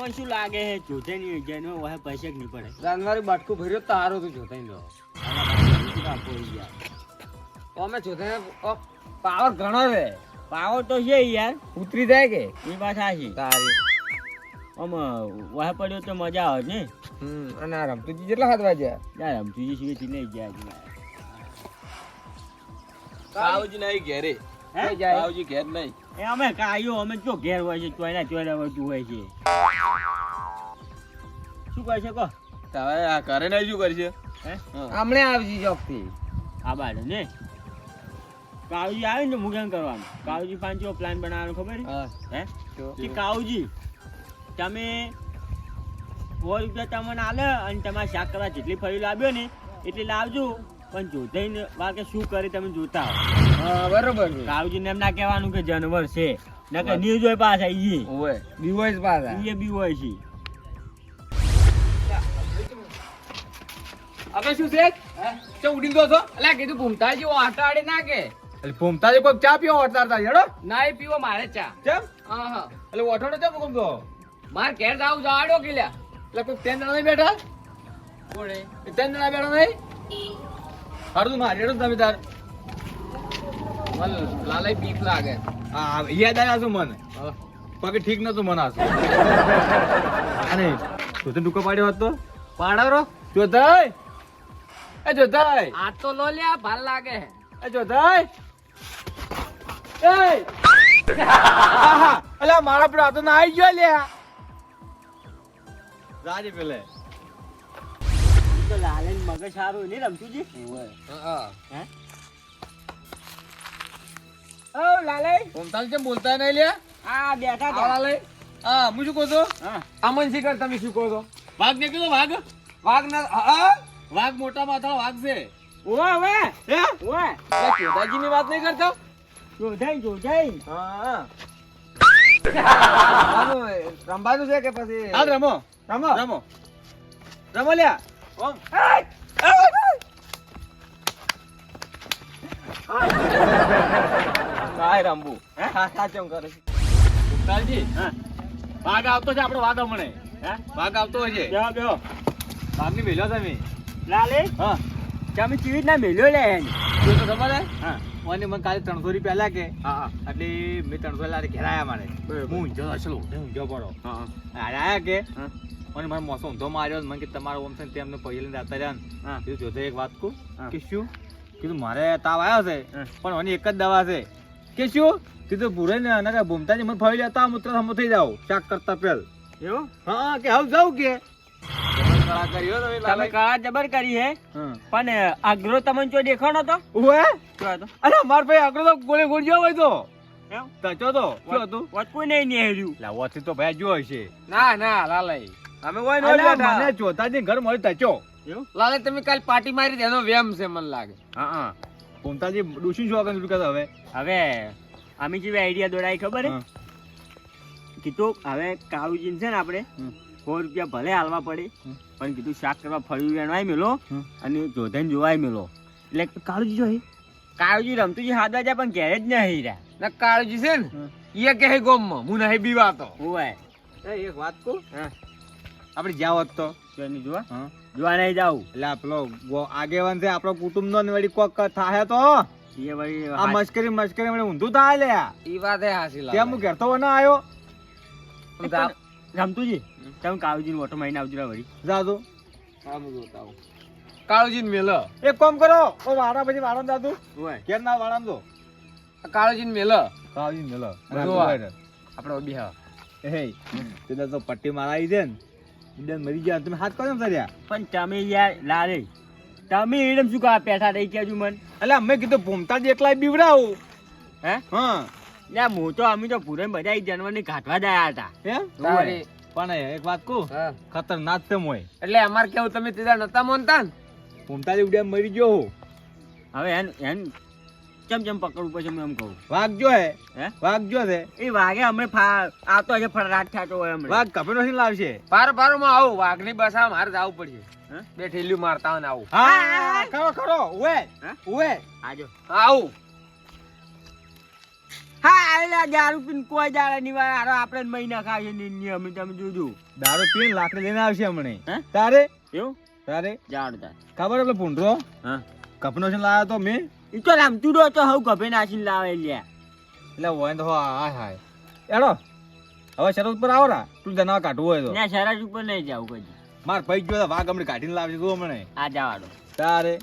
તમને શું લાગે છે જોતે નહીં જેનો ઓહે પૈસે જ નહીં પડે જાનવારી બાટકું ભર્યો તો હારો તું જોતાઈ લો અમે જોતાઈ પાવર ઘણો છે પાવર તો છે યાર ઉતરી જાય કે એ વાત સાચી તારી આમ ઓહે પડ્યો તો મજા આવે ને અને આ રમતુજી કેટલા હાથ વાગ્યા યાર રમતુજી સિવાય નહીં ગયા કાવજી નહીં ઘેરે હે કાવજી ઘેર નહીં એ અમે કાયો અમે જો ઘેર હોય છે ચોયના ચોયના વધુ હોય છે શું કહે છે કહો હવે આ કરે નહીં શું કરશે હે હમણે આવજી જોકથી આ બાદ ને કાવજી આવે ને મુગાન કરવાનું કાવજી પાંચો પ્લાન બનાવવાનો ખબર છે હે કે કાવજી તમે 100 રૂપિયા તમને આલે અને તમારે શાક કરવા જેટલી ફરી લાવ્યો ને એટલી લાવજો પણ જોધાઈને વાકે શું કરે તમે જોતા હા બરોબર છે કાવજીને એમ ના કહેવાનું કે જાનવર છે ના કે ન્યૂઝ હોય પાછા ઈ ઓય બીવોય પાછા ઈ બી હોય છે હવે શું છે ચો ઉડીન દો છો અલા કીધું ભૂમતાજી ઓ આટા આડે ના કે એટલે ભૂમતાજી કોઈ ચા પીવો અડતા હેડો ના એ પીવો મારે ચા કેમ હા હા એટલે ઓઠોડો ચા કોમ દો માર ઘેર જાવ જાડો કિલ્યા એટલે કોઈ તેન જણા નહીં બેઠા કોણે તેન જણા બેઠા નહીં હારું માર રેડો તમે તાર મન લાલાઈ બીક લાગે હા યાદ આવ્યા છો મને પગે ઠીક નતું મને આસો અને તો ડુકો પાડ્યો હતો પાડરો જોધાઈ એ જોધાઈ આ તો લો લે ભાલ લાગે એ જોધાઈ એ આહા અલા મારા પર આ તો ના આવી ગયો લે રાજે પેલે તો લાલેન મગજ સારું નહીં રમતુજી હા હે ઓ લાલે ઓમતાલ કેમ બોલતા નહીં લે આ બેઠા આ લાલે હા હું શું કહો છો હા અમન શિખર તમે શું કહો છો વાઘ ને કીધું વાઘ વાઘ ના હા વાઘ મોટા માથા વાઘ છે ઓવે ઓવે હે ઓવે ચોદાજી ની વાત નહીં કરતો જોજાઈ હા રમવાનું છે કે પછી હાલ રમો રમો રમો રમો લ્યા ઓમ કાય રમવું હે સાચમ કરે છે કાલજી હા વાઘ આવતો છે આપણો વાઘ હમણે હે વાઘ આવતો હશે બેહો બેહો વાઘ ની મેલ્યો તમે લાલે હા તમે ચીવી ના મેલ્યો લે જો તો ખબર હે હા મને મને કાલે 300 રૂપિયા લાગે હા એટલે મેં 300 લાગે ઘેર આયા મારે બરાબર. હું ઊંઝો અસલો ઊંઝો પડો હા આયા કે હા અને મને મોસો ઊંધો માર્યો મને કે તમારો ઓમ છે ને તેમને પૈયે લઈને જતા રહ્યા ને હા કીધું જોતે એક વાત કહું હા. કે શું કીધું મારે તાવ આવ્યો છે હા. પણ મને એક જ દવા છે કે શું કીધું પૂરે ને અને કે ભૂમતાજી મને ફરી લેતા મૂત્ર હમો થઈ જાવ શાક કરતા પહેલ એવું હા કે હાવ જાવ કે કળા કર્યો તમે તમે લાલા કાળા જબર કરી હે હા પણ આગ્રો તમને જો દેખાણો તો ઓએ શું હતો અરે માર ભાઈ આગળ તો ગોળે ગોળ જો હોય તો એમ તચો તો શું હતું વાત કોઈ નહીં નેહર્યું લાવવાથી તો ભાઈ જો હશે ના ના લાલાઈ અમે કોઈ નો અલા, બેઠા મને ચોથાજી ઘર મળી તચો એવું લાલે તમે કાલ પાર્ટી મારી તેનો વેમ છે મને લાગે હા હા ભૂમતાજી ડુસી શું આગળ શું હવે હવે અમે જેવી આઈડિયા દોડાઈ ખબર હે હા. કીધું હવે કાળુજી છે ને આપણે હમ. 100 રૂપિયા ભલે હાલવા પડે હમ. પણ કીધું શાક કરવા ફળ્યું વેણવાય મેલો હમ. અને જોધાઈને જોવાય મેલો એટલે કાળુજી જો હે કાળુજી રમતુજી હાદવા જાય પણ ઘેર જ નહીં રહ્યા ના કાળજી છે ને એ કહે ગોમ માં હું નહીં બીવાતો ઓય એક વાત કહું હા આપણે જ્યાં હોત તો જોની જોવા હા જોવા નહીં જાવ એટલે આ પેલો આગેવાન છે આપણો કુટુંબ નો વળી કોક થાય તો એ વળી આ મસ્કરી વળી ઊંધું થાય લે ઈ વાત હે હાસી ત્યાં હું ઘેર તો ના આવ્યો રમતુજી તમે કાળુજી ઓટો મારીને આવજો વળી જાદુ કાળજી મેલ એક કામ કરો ઓ વાડા પછી વાડા દાદુ ઓય કેર ના વાડા દો કાળજી મેલ કાવજી મેલો જોવા. આપણે બિહા હે તે તો પટ્ટી મારાઈ દે ને ઇન્ડિયન મરી ગયા તમે હાથ કોમ કર્યા પણ તમે યાર લાલે તમે એડમ શું કા પેઠા રહી ગયા મન એટલે અમે કીધું ભૂમતાજી એકલા બીવડાવું હે હા ના હું તો અમે તો પૂરે બધા જાનવરને કાઢવા જ આયા હતા એમ તારી પણ એક વાત કહું હા. ખતરનાક છે મોય એટલે અમાર કેવું તમે તેદાર નતા માનતા ને ભૂમતાજી ઉડ્યા મરી ગયો હું હવે એન ચમ પકડવું પછી હું એમ કહું વાઘ જો હે? વાઘ જો છે એ વાગે અમે આવતો હશે ફરાટ થતો હોય અમને વાઘ કપે નથી લાવશે પાર પાર માં આવું વાઘની બસા મારે જવું પડશે હે? બે ઠેલ્યું મારતા હોય ને આવું હા ખરો ખરો ઉવે હે? ઉવે આજો આવું હા આયેલા દારૂ પીને કોઈ દાડા ની વાર હારો આપણે મહિના ખાઈએ ને નિયમ તમે જોજો. દારૂ પીને લાકડી લઈને આવશે હમણે. હે? તારે એવું તારે જાણ તાર. ખબર એટલે ભૂંડરો હા કપનો છે લાવ્યો તો મેં ઈ તો રામચૂડો તો હવ ગભે નાખીને લાવે લ્યા. એટલે હોય તો હાય હાય એડો હવે શરત ઉપર આવો રા તું જનાવર કાઢવું હોય તો ના શરત ઉપર નહીં જાવ કદી. માર ભાઈ ગયો વાઘ હમણે કાઢીને લાવશે તું હમણે આ જવાડો. તારે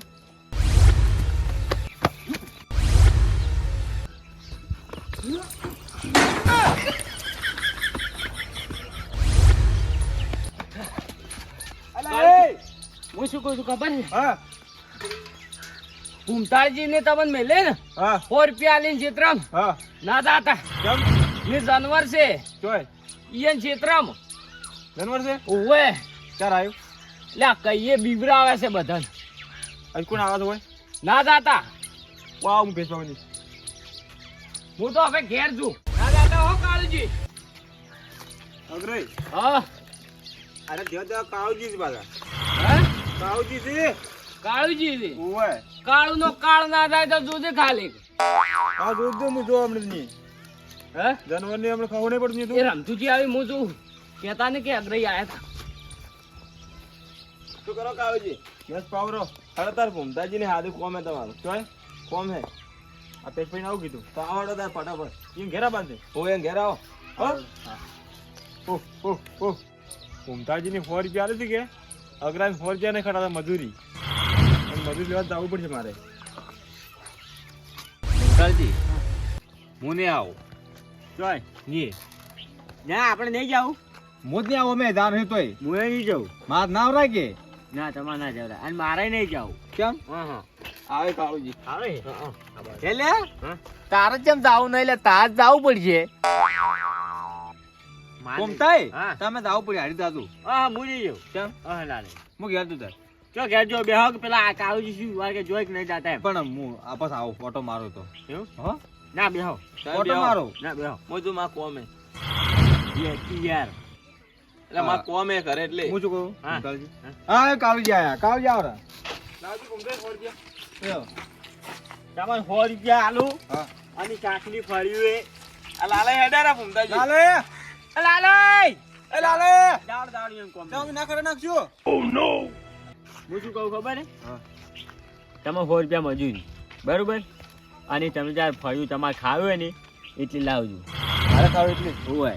હું શું કહું છું ખબર છે હા ભૂમતાળજી ને તમને મેલે ને હા 100 રૂપિયા લઈને ચિત્રમ હા ના દાતા કેમ એ જાનવર છે જોય ઈયન ચિત્રમ જાનવર છે ઓવે ચાર આવ્યું લ્યા કઈએ બીવરાવે છે બધાને આજ કોણ આવાજ હોય ના દાતા વાવ હું ભેસવાની હું તો હવે ઘેર છું ના દાતા હો કાળજી અગ્રે હા અરે દેવ દેવ કાળજી છે બાલા હે કાળજી છે કાળજી છે ઓય કાળું નો કાળ ના થાય તો જોજે ખાલી આ દૂધ દે હું જો હમણે ની હે જાનવર ને હમણે ખાવું નહીં પડતું એ રમતુજી આવી હું જોઉં કેતા ને કે અગ્રહી આયા હતા શું કરો કાળજી બસ પાવરો અરે તાર ભૂમતાજી ને હાથે કોમ હે તમારું જોય કોમ હે આ પેટ પઈને આવું કીધું તો આવડો તાર ફટાફટ એમ ઘેરા બાંધે ઓય એમ ઘેરા આવો ઓહ ઓહ ઓહ ભૂમતાજી ની 100 રૂપિયા આલી હતી કે અગરાન 100 રૂપિયા ને ખડા મજૂરી મજૂરી લેવા જવું પડશે મારે ભૂમતાજી હું નહીં આવું જોય ની ના આપણે નહીં જાવ. હું જ નહીં આવું મેં જાણ તોય હું નહીં જાઉં. માર ના આવરાય કે ના તમારે ના જવરા અને મારે નહીં જાવ. કેમ હા હા આવે કાળુજી આવે. એટલે હા તારે જેમ જાવું નહીં એટલે તાર જાવું પડશે કોમતાઈ હા. તમે જાવ પડી હારી દાદુ હા હું નહીં જાઉં. કેમ હા લાલે હું ઘેર તું તાર ચો ઘેર જો બેહો કે પેલા આ કાળુજી શું વાર કે જોઈ કે નહીં જાતા એમ. પણ હું આપસ આવો ઓટો મારો તો એવું હો ના બેહો ઓટો મારો ના બેહો મોજું માં કોમે યાર. એટલે માં કોમે કરે એટલે હું શું કહું હા. કાળજી હા કાળજી આયા કાળજી આવરા લાવજી કોમતાઈ 100 રૂપિયા તમારે 100 રૂપિયા આલુ હા અને ચાકલી ફર્યું એ આ લાલે હેડારા ભૂમતાજી લાલે લાલે એ લાલે દાડ દાડ એમ કોમ. તમે ના કરે નાખજો હું શું કહું ખબર હે હા તમે 100 રૂપિયા મજૂરી બરોબર અને તમે જ્યારે ફર્યું તમારે ખાવું હોય ને એટલી લાવજો. મારે ખાવ એટલી હોય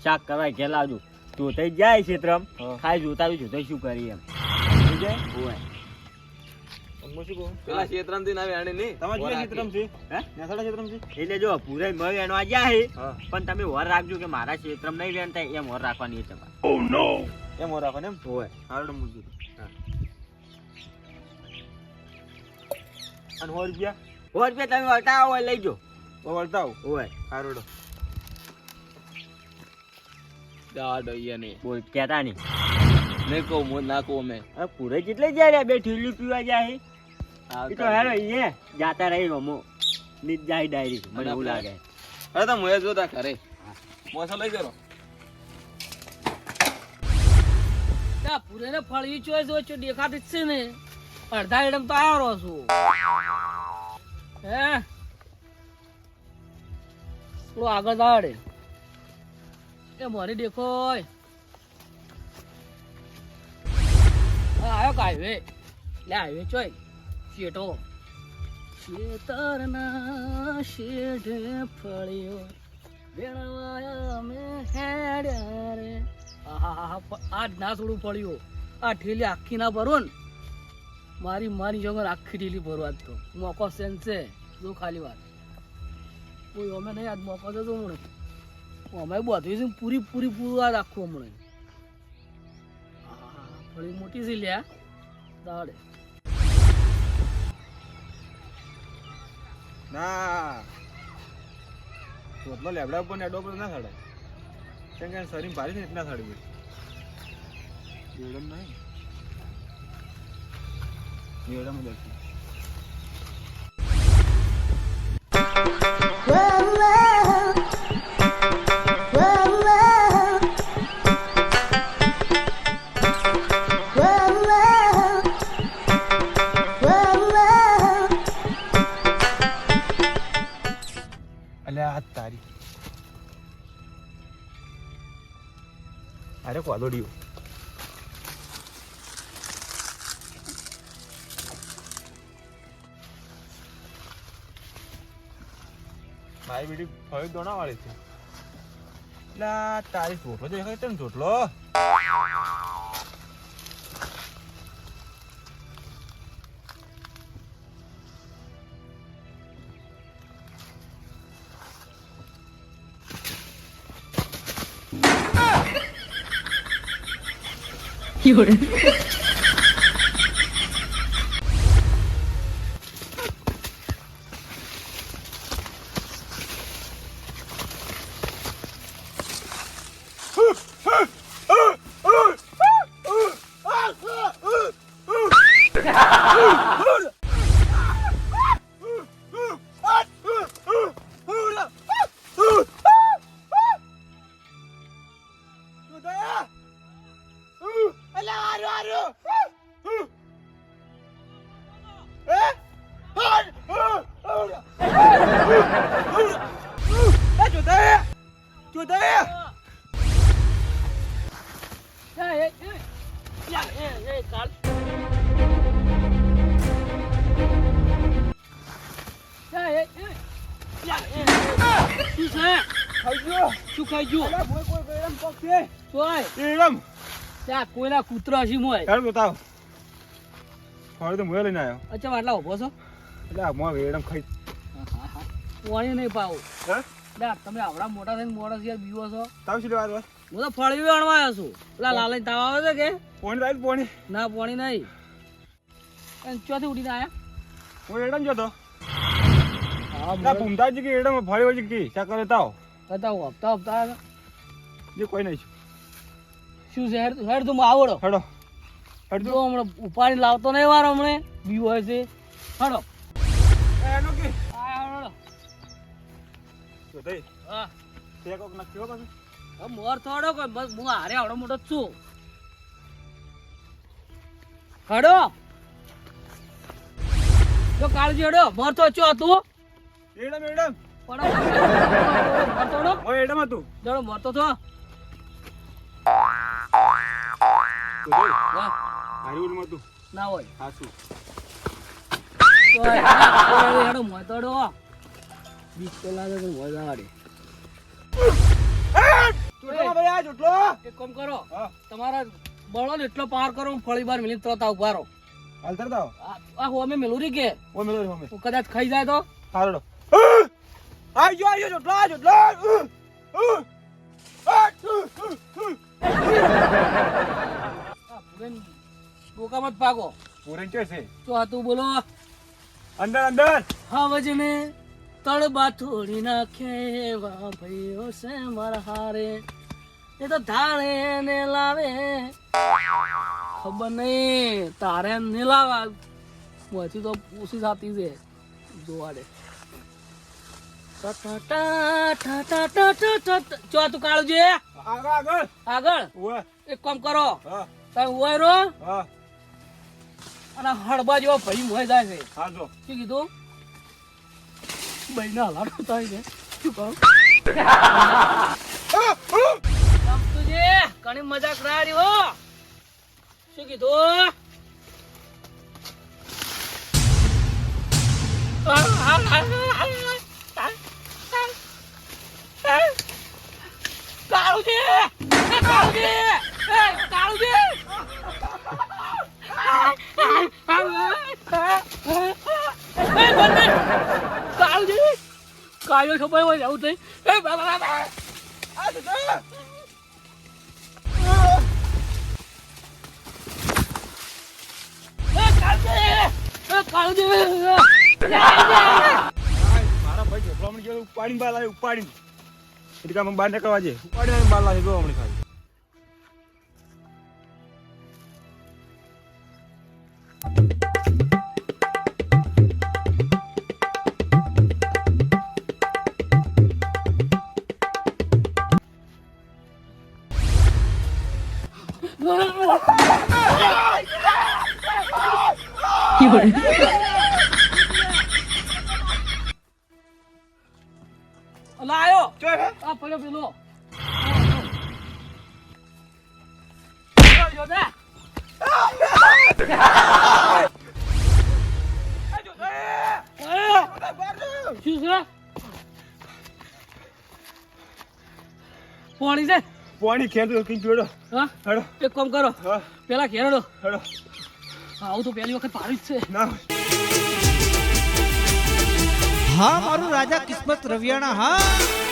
શાક કરવા ઘેર લાવજો. તો થઈ જાય ક્ષેત્રમ હા. ખાઈ જોતા જોતા શું કરી એમ થઈ જાય હોય. હું શું કહું પેલા ક્ષેત્રમ થી ના વેણે ની તમારે જોઈએ ચિત્રમ છે હે નેસાડા ચિત્રમ છે એટલે જો પૂરે મગ એનો ગયા છે હા પણ તમે વર રાખજો કે મારા ક્ષેત્રમ નહીં વેણતા એમ વર રાખવાની છે તમારે. એમ હો રાખો ને એમ હોય હારડો મૂકી હા. અને 100 રૂપિયા 100 રૂપિયા તમે વળતા હોય લઈ જો તો વળતા આવ હોય. હારડો દાડ ઈયને બોલ કહેતા નહીં. ને કહું હું ના કહું મેં હવે પૂરે જેટલે જાય બે ઠીલી પીવા જાય એ તો હેરો એ જાતા રહી રમો નીચ જાય ડાયરી મને એવું લાગે. અરે તો મોય જોતા કરે મોસો લઈ જરો તા પૂરે ને ફળી ચોઈસ ઓછો દેખાતી જ છે ને અડધા એડમ તો આવ્યો છું હે થોડું આગળ દાડે એ મને દેખો આવ્યો કે હાઈવે લે હાઈવે ચોય શેઠો શેતરના શેઠે ફળ્યો વેણવાયા મે હેડ્યા રે આજ ના થોડું પડ્યું આ ઠેલી આખી ના ભરો ને મારી જગર આખી ઠેલી ભરો આજ તો મોકો સેન્સ છે જો ખાલી વાત કોઈ અમે નહીં આજ મોકો છે તો હમણે અમે બધું છે પૂરું આજ આખું હમણે ફળી મોટી છે લ્યા દાડે ના ચોટલો લેબડા ઉપર નેડો પર ના સાડે કેમ કે શરીર ભારી છે એટલા સાડી મેડમ નહીં મેડમ દેખી એટલે આ આ તારી અરે કોલોડીઓ મારી બીડી ફરી દોણા વાળી છે એટલે તારી ચોટલો દેખાય છે ને ચોટલો કોઈના કૂતરા છે મોય બતાવો ફળ તો મોય લઈને આવ્યો અચ્છા આટલા ઉભો છો એટલે આ મોય વેડમ ખાઈ પાણી નહીં પાવું હે તમે આવડા મોટા થઈને મોડા યાર બીવો છો તાવ શું લેવા હું તો ફળવી વણવા આવ્યો છું પેલા લાલઈ તાવ આવે છે કે પોણી લાવી પોણી ના પાણી નહીં ચોથી ઉડીને આયા હું એડમ જોતો હા ના ભૂમતાજી કે એડમ ફળી વળી કી ચા કરે તાવ બતાવો હપ્તા હપ્તા જે કોઈ નહીં શું છે હેડ તું આવડો હડો હડો તો હમણાં ઉપાડી લાવતો નહીં વાર હમણે બીવ હોય છે હડો એનો કે આ હડો તો દે હા તે કોક નક્કી હો પાછું મોર થોડો કોઈ બસ હું હારે આવડો મોટો જ છું હડો જો કાળજી હડો મોર તો ચો તું એડમ એડમ મોર થોડો ઓય એડમ હતું જડો મોર તો થો તો દે વાહ હારી ઉલમાં હતું ના હોય હાસુ હેડો મોર તોડો બીક તો લાગે તો મોર જાડી ચોટલો ભાઈ આ ચોટલો એક કામ કરો હા તમારા બળો ને એટલો પાર કરો હું ફળી બાર મિલી તરત આવ બારો હાલ તર દાવ આ હોમે મેલું રી કે ઓય મેલો હોમે તું કદાચ ખાઈ જાય તો હારડો આયો ચોટલો ચોટલો ડોકા મત પાગો પૂરણ છે તો આ તું બોલો અંદર અંદર હા વજને તળબા થોડી નાખે વા ભાઈઓ છે મારા હારે એ તો ધારે ને લાવે ખબર નહીં તારે ને લાવા મોથી તો પૂછી જાતી છે જોવા દે ચો તું કાળું છે આગળ આગળ આગળ ઓય એક કામ કરો હા તમે ઉભા રહો હા અને હળબા જેવા ભાઈ મોય જાય છે હા જો શું કીધું ભાઈ ના લાડો થાય છે શું કહું તુજે ઘણી મજા કરાવી હો શું કીધું કાળુજી કાળુજી કાળુજી કાળુજી કાળો ખબર હોય આવું થઈ મારા ભાઈ ચોટલો મને ગયો ઉપાડીને બહાર લાવી ઉપાડીને એટલે કે બહાર નીકળવા છે ઉપાડીને બહાર લાવી જો હમણાં ખાલી અલા આ પડ્યો પેલો જોતા શું છે પાણી છે પાણી ખેંચો કઈ જોડો હા હેડો એક કામ કરો હા પેલા ઘેરડો હેડો આવું તો પહેલી વખત પાડી જ છે ના હા મારું રાજા કિસ્મત રવિયાણા હા